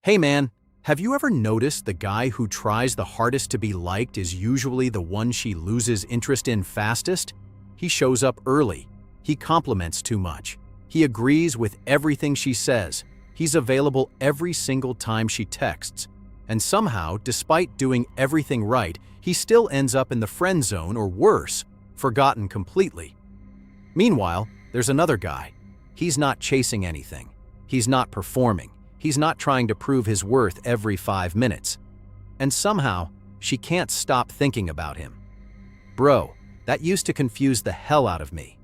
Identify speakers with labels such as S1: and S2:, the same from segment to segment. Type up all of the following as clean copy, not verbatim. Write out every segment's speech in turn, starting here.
S1: Hey man, have you ever noticed the guy who tries the hardest to be liked is usually the one she loses interest in fastest? He shows up early. He compliments too much. He agrees with everything she says. He's available every single time she texts. And somehow, despite doing everything right, he still ends up in the friend zone or worse, forgotten completely. Meanwhile, there's another guy. He's not chasing anything. He's not performing. He's not trying to prove his worth every 5 minutes. And somehow, she can't stop thinking about him. Bro, that used to confuse the hell out of me.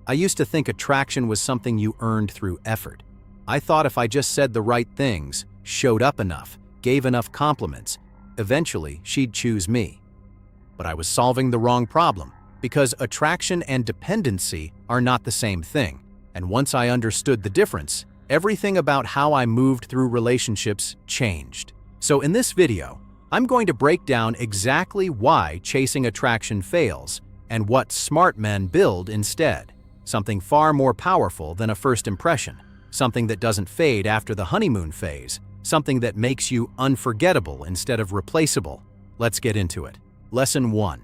S1: I used to think attraction was something you earned through effort. I thought if I just said the right things, showed up enough, gave enough compliments, eventually she'd choose me. But I was solving the wrong problem, because attraction and dependency are not the same thing. And once I understood the difference, everything about how I moved through relationships changed. So in this video, I'm going to break down exactly why chasing attraction fails and what smart men build instead. Something far more powerful than a first impression. Something that doesn't fade after the honeymoon phase. Something that makes you unforgettable instead of replaceable. Let's get into it. Lesson 1.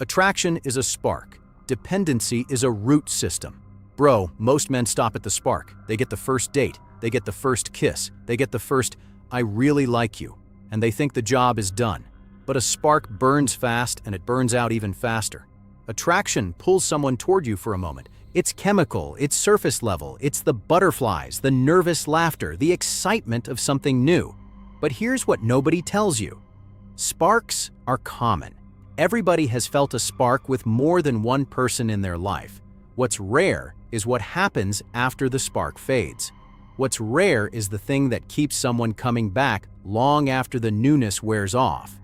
S1: Attraction is a spark. Dependency is a root system. Bro, most men stop at the spark. They get the first date. They get the first kiss. They get the first, "I really like you." And they think the job is done. But a spark burns fast and it burns out even faster. Attraction pulls someone toward you for a moment. It's chemical, it's surface level, it's the butterflies, the nervous laughter, the excitement of something new. But here's what nobody tells you. Sparks are common. Everybody has felt a spark with more than one person in their life. What's rare is what happens after the spark fades. What's rare is the thing that keeps someone coming back long after the newness wears off.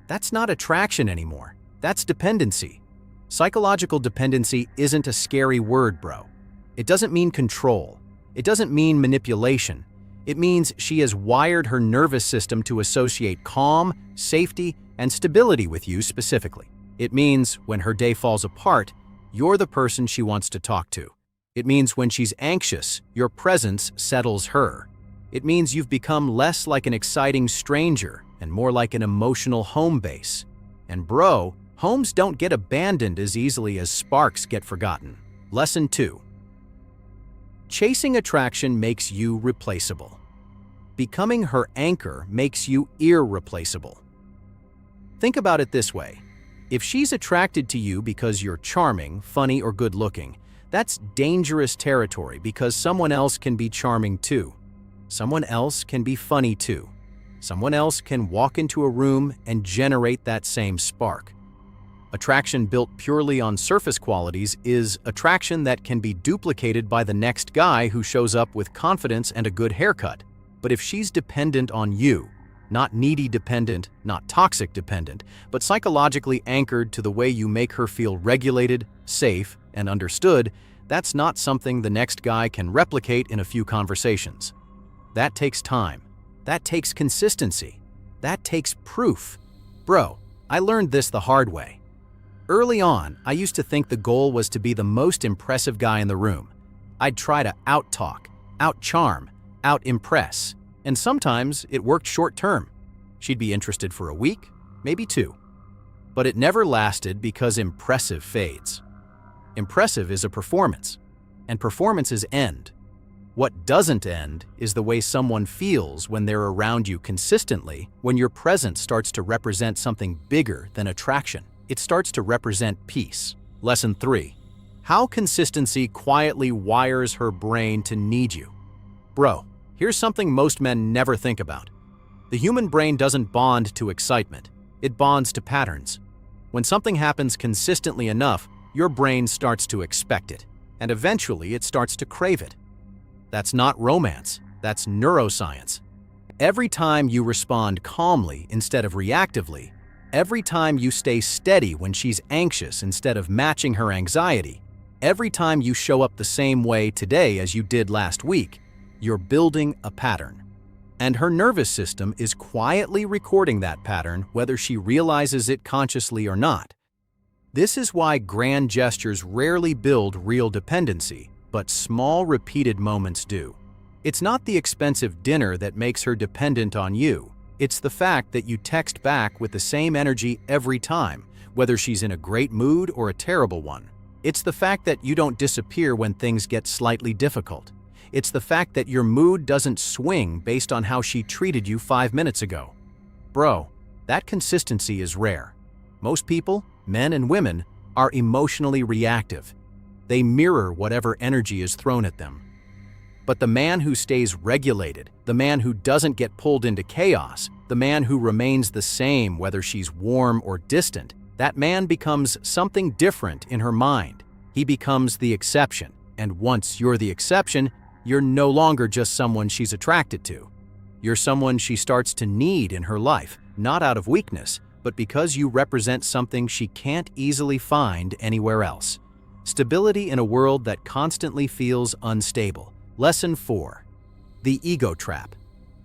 S1: That's not attraction anymore. That's dependency. Psychological dependency isn't a scary word, bro. It doesn't mean control. It doesn't mean manipulation. It means she has wired her nervous system to associate calm, safety, and stability with you specifically. It means when her day falls apart, you're the person she wants to talk to. It means when she's anxious, your presence settles her. It means you've become less like an exciting stranger and more like an emotional home base. And bro, homes don't get abandoned as easily as sparks get forgotten. Lesson 2. Chasing attraction makes you replaceable. Becoming her anchor makes you irreplaceable. Think about it this way. If she's attracted to you because you're charming, funny, or good-looking, that's dangerous territory because someone else can be charming too. Someone else can be funny too. Someone else can walk into a room and generate that same spark. Attraction built purely on surface qualities is attraction that can be duplicated by the next guy who shows up with confidence and a good haircut. But if she's dependent on you, not needy dependent, not toxic dependent, but psychologically anchored to the way you make her feel regulated, safe, and understood, that's not something the next guy can replicate in a few conversations. That takes time. That takes consistency. That takes proof. Bro, I learned this the hard way. Early on, I used to think the goal was to be the most impressive guy in the room. I'd try to out-talk, out-charm, out-impress, and sometimes it worked short-term. She'd be interested for a week, maybe 2. But it never lasted because impressive fades. Impressive is a performance, and performances end. What doesn't end is the way someone feels when they're around you consistently, when your presence starts to represent something bigger than attraction. It starts to represent peace. Lesson 3. How consistency quietly wires her brain to need you. Bro, here's something most men never think about. The human brain doesn't bond to excitement. It bonds to patterns. When something happens consistently enough, your brain starts to expect it, and eventually it starts to crave it. That's not romance. That's neuroscience. Every time you respond calmly instead of reactively, every time you stay steady when she's anxious instead of matching her anxiety, every time you show up the same way today as you did last week, you're building a pattern. And her nervous system is quietly recording that pattern whether she realizes it consciously or not. This is why grand gestures rarely build real dependency, but small repeated moments do. It's not the expensive dinner that makes her dependent on you. It's the fact that you text back with the same energy every time, whether she's in a great mood or a terrible one. It's the fact that you don't disappear when things get slightly difficult. It's the fact that your mood doesn't swing based on how she treated you 5 minutes ago. Bro, that consistency is rare. Most people, men and women, are emotionally reactive. They mirror whatever energy is thrown at them. But the man who stays regulated, the man who doesn't get pulled into chaos, the man who remains the same whether she's warm or distant, that man becomes something different in her mind. He becomes the exception, and once you're the exception, you're no longer just someone she's attracted to. You're someone she starts to need in her life, not out of weakness, but because you represent something she can't easily find anywhere else. Stability in a world that constantly feels unstable. Lesson 4. The ego trap.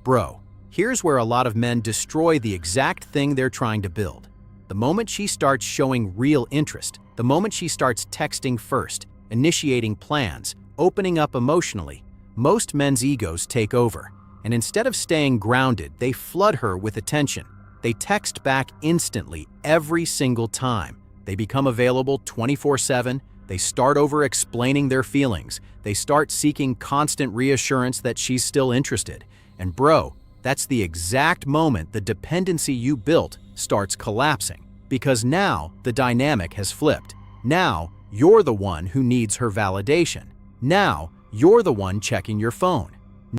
S1: Bro, here's where a lot of men destroy the exact thing they're trying to build. The moment she starts showing real interest, the moment she starts texting first, initiating plans, opening up emotionally, most men's egos take over. And instead of staying grounded, they flood her with attention. They text back instantly every single time. They become available 24/7. They start over explaining their feelings. They start seeking constant reassurance that she's still interested. And bro, that's the exact moment the dependency you built starts collapsing. Because now the dynamic has flipped. Now you're the one who needs her validation. Now you're the one checking your phone.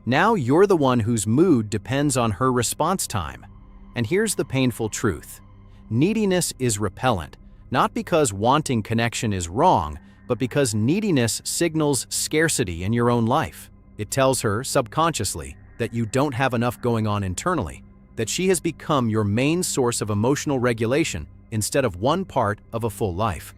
S1: Now you're the one whose mood depends on her response time. And here's the painful truth. Neediness is repellent, not because wanting connection is wrong, but because neediness signals scarcity in your own life. It tells her, subconsciously, that you don't have enough going on internally, that she has become your main source of emotional regulation instead of one part of a full life.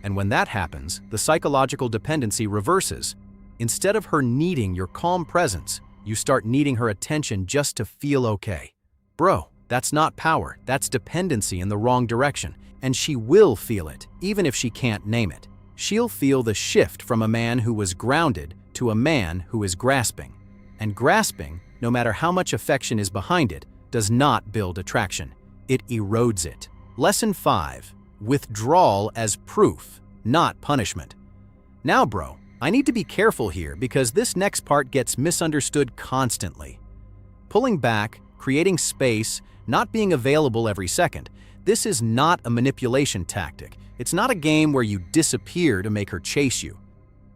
S1: And when that happens, the psychological dependency reverses. Instead of her needing your calm presence, you start needing her attention just to feel okay. Bro, that's not power, that's dependency in the wrong direction, and she will feel it, even if she can't name it. She'll feel the shift from a man who was grounded to a man who is grasping. And grasping, no matter how much affection is behind it, does not build attraction. It erodes it. Lesson 5. Withdrawal as proof, not punishment. Now, bro, I need to be careful here because this next part gets misunderstood constantly. Pulling back, creating space, not being available every second, this is not a manipulation tactic. It's not a game where you disappear to make her chase you.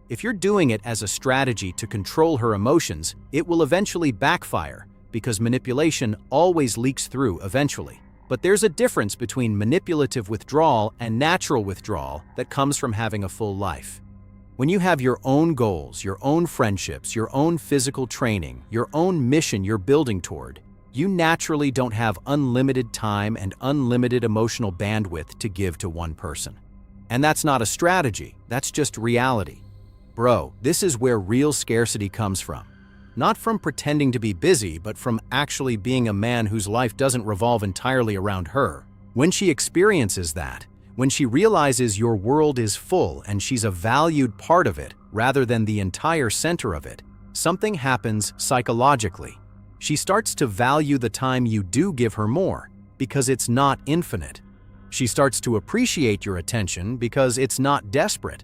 S1: If you're doing it as a strategy to control her emotions, it will eventually backfire because manipulation always leaks through eventually. But there's a difference between manipulative withdrawal and natural withdrawal that comes from having a full life. When you have your own goals, your own friendships, your own physical training, your own mission you're building toward, you naturally don't have unlimited time and unlimited emotional bandwidth to give to one person. And that's not a strategy, that's just reality. Bro, this is where real scarcity comes from. Not from pretending to be busy, but from actually being a man whose life doesn't revolve entirely around her. When she experiences that, when she realizes your world is full and she's a valued part of it rather than the entire center of it, something happens psychologically. She starts to value the time you do give her more because it's not infinite. She starts to appreciate your attention because it's not desperate.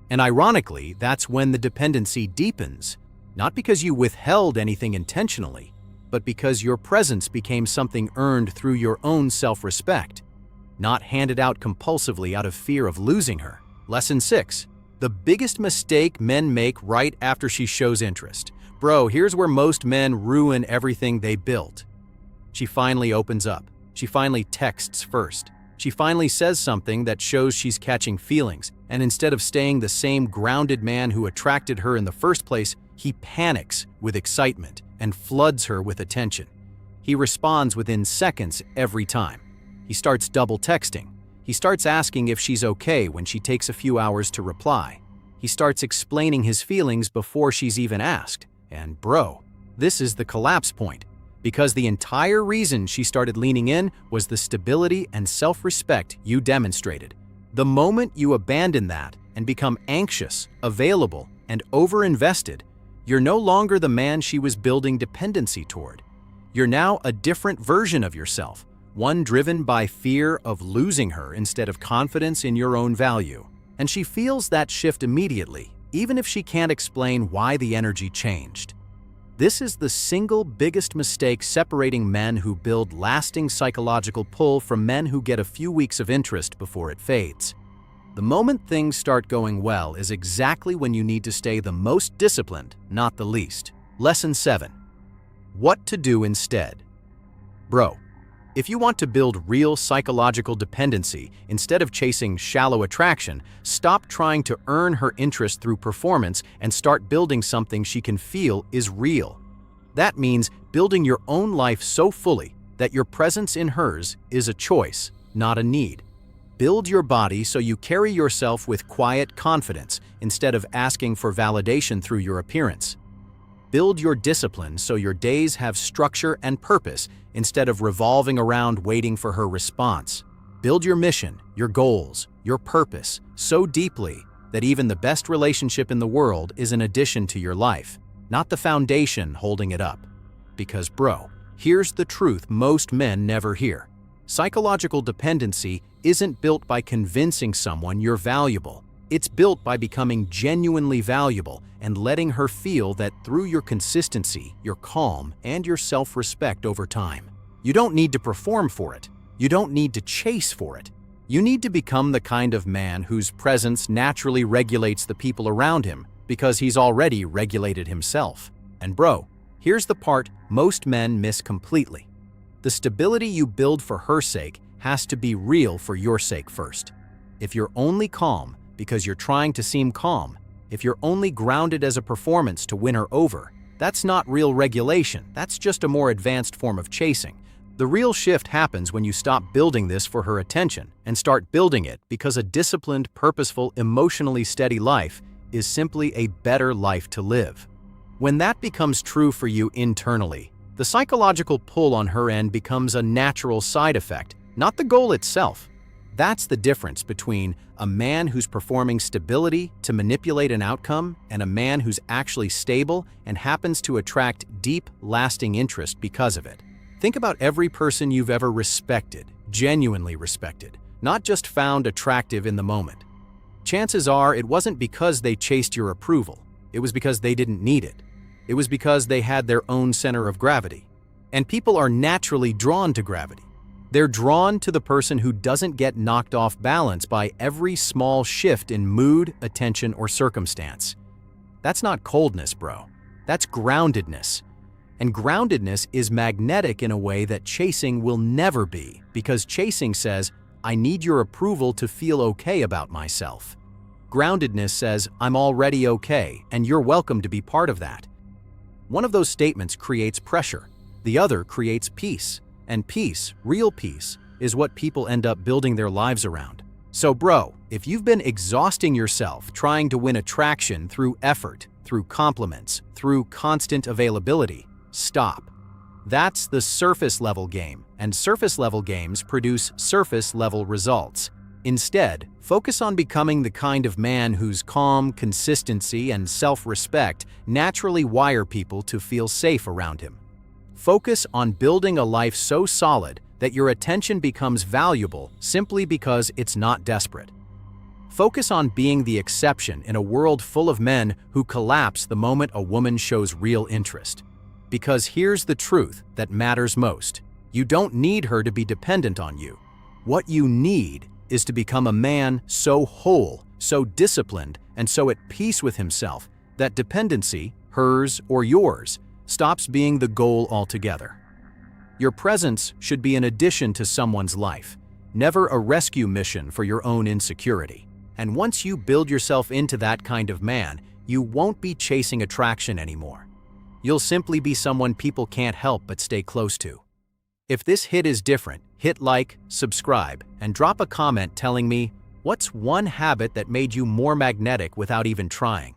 S1: And ironically, that's when the dependency deepens, not because you withheld anything intentionally, but because your presence became something earned through your own self-respect, not handed out compulsively out of fear of losing her. Lesson 6. The biggest mistake men make right after she shows interest. Bro, here's where most men ruin everything they built. She finally opens up. She finally texts first. She finally says something that shows she's catching feelings, and instead of staying the same grounded man who attracted her in the first place, he panics with excitement and floods her with attention. He responds within seconds every time. He starts double texting. He starts asking if she's okay when she takes a few hours to reply. He starts explaining his feelings before she's even asked. And bro, this is the collapse point. Because the entire reason she started leaning in was the stability and self-respect you demonstrated. The moment you abandon that and become anxious, available, and over-invested, You're no longer the man she was building dependency toward. You're now a different version of yourself, one driven by fear of losing her instead of confidence in your own value. And she feels that shift immediately, even if she can't explain why the energy changed. This is the single biggest mistake separating men who build lasting psychological pull from men who get a few weeks of interest before it fades. The moment things start going well is exactly when you need to stay the most disciplined, not the least. Lesson 7. What to do instead. Bro, if you want to build real psychological dependency instead of chasing shallow attraction, stop trying to earn her interest through performance and start building something she can feel is real. That means building your own life so fully that your presence in hers is a choice, not a need. Build your body so you carry yourself with quiet confidence instead of asking for validation through your appearance. Build your discipline so your days have structure and purpose instead of revolving around waiting for her response. Build your mission, your goals, your purpose so deeply that even the best relationship in the world is an addition to your life, not the foundation holding it up. Because bro, here's the truth most men never hear. Psychological dependency isn't built by convincing someone you're valuable. It's built by becoming genuinely valuable and letting her feel that through your consistency, your calm, and your self-respect over time. You don't need to perform for it. You don't need to chase for it. You need to become the kind of man whose presence naturally regulates the people around him because he's already regulated himself. And bro, here's the part most men miss completely. The stability you build for her sake has to be real for your sake first. If you're only calm because you're trying to seem calm, if you're only grounded as a performance to win her over, that's not real regulation, that's just a more advanced form of chasing. The real shift happens when you stop building this for her attention and start building it because a disciplined, purposeful, emotionally steady life is simply a better life to live. When that becomes true for you internally, the psychological pull on her end becomes a natural side effect, not the goal itself. That's the difference between a man who's performing stability to manipulate an outcome and a man who's actually stable and happens to attract deep, lasting interest because of it. Think about every person you've ever respected, genuinely respected, not just found attractive in the moment. Chances are it wasn't because they chased your approval. It was because they didn't need it. It was because they had their own center of gravity. And people are naturally drawn to gravity. They're drawn to the person who doesn't get knocked off balance by every small shift in mood, attention, or circumstance. That's not coldness, bro. That's groundedness. And groundedness is magnetic in a way that chasing will never be, because chasing says, I need your approval to feel okay about myself. Groundedness says, I'm already okay, and you're welcome to be part of that. One of those statements creates pressure. The other creates peace. And peace, real peace, is what people end up building their lives around. So bro, if you've been exhausting yourself trying to win attraction through effort, through compliments, through constant availability, stop. That's the surface level game, and surface level games produce surface level results. Instead, focus on becoming the kind of man whose calm, consistency, and self-respect naturally wire people to feel safe around him. Focus on building a life so solid that your attention becomes valuable simply because it's not desperate. Focus on being the exception in a world full of men who collapse the moment a woman shows real interest. Because here's the truth that matters most. You don't need her to be dependent on you. What you need is to become a man so whole, so disciplined, and so at peace with himself that dependency, hers or yours, stops being the goal altogether. Your presence should be an addition to someone's life, never a rescue mission for your own insecurity. And once you build yourself into that kind of man, you won't be chasing attraction anymore. You'll simply be someone people can't help but stay close to. If this hit is different, hit like, subscribe, and drop a comment telling me, what's one habit that made you more magnetic without even trying?